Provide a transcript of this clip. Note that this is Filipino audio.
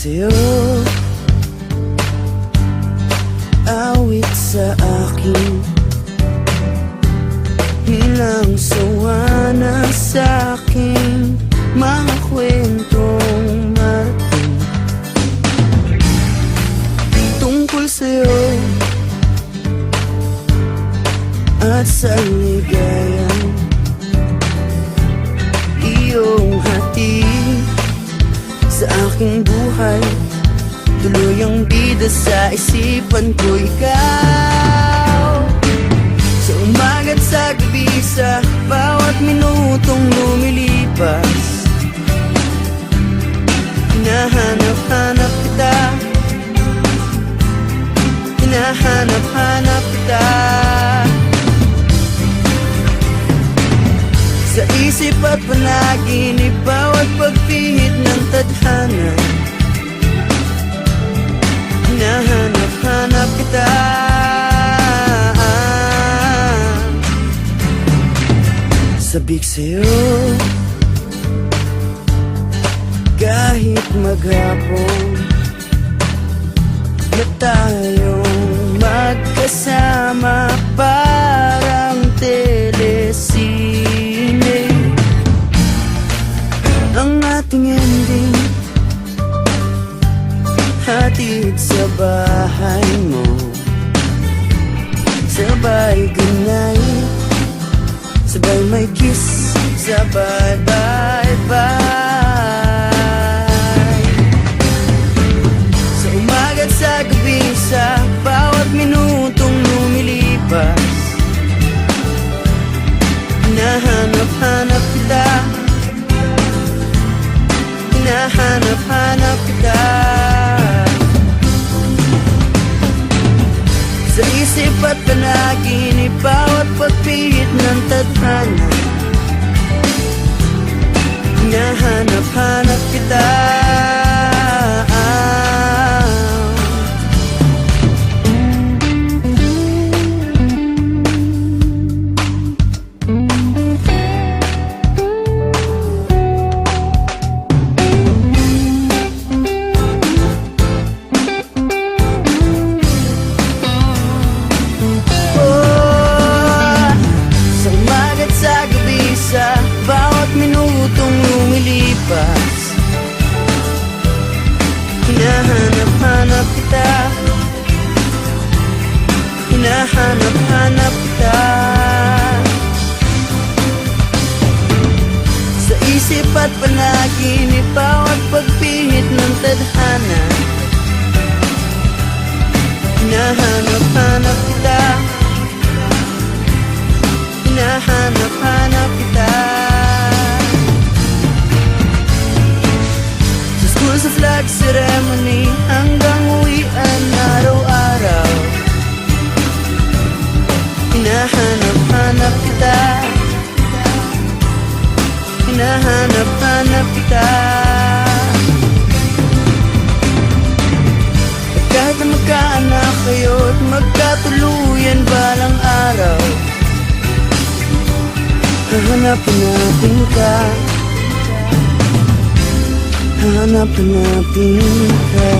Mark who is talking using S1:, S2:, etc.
S1: sa'yo, awit sa akin, bilang sawa na sa'king mga kwentong marating tungkol sa'yo at sa ligayang iyong hatid sa aking buhay. Tuluyang bida sa isipan ko ikaw, sa umaga't sa gabi, sa bawat minutong lumilipas. Hinahanap-hanap kita, hinahanap-hanap kita, sa isip at panaginip, bawat pagpihit ng tadhana. Hinahanap-hanap kita, sabik sa'yo kahit maghapon na tayong magkasama, parang telesine ang ating ending. Hatid sa bahay mo, sabay ganay, sabay may kiss, sabay bye-bye. Sa umaga't sa gabi, sa bawat minutong lumilipas, hinahanap-hanap kita, hinahanap-hanap kita, sa isip at panaginip, bawat pagpihit ng tadhana. Hinahanap-hanap kita, sa bawat minutong lumilipas. Hinahanap-hanap kita, hinahanap-hanap kita, sa isip at panaginip, bawat pagpihit ng tadhana. Hinahanap-hanap kita, hinahanap-hanap kita, sa school, sa flag ceremony, hanggang uwian araw-araw. Hinahanap-hanap kita, hinahanap-hanap kita, at kahit na magkaanak kayo't magkatuluyan balang araw, hahanapin natin ka, hahanapin natin ka.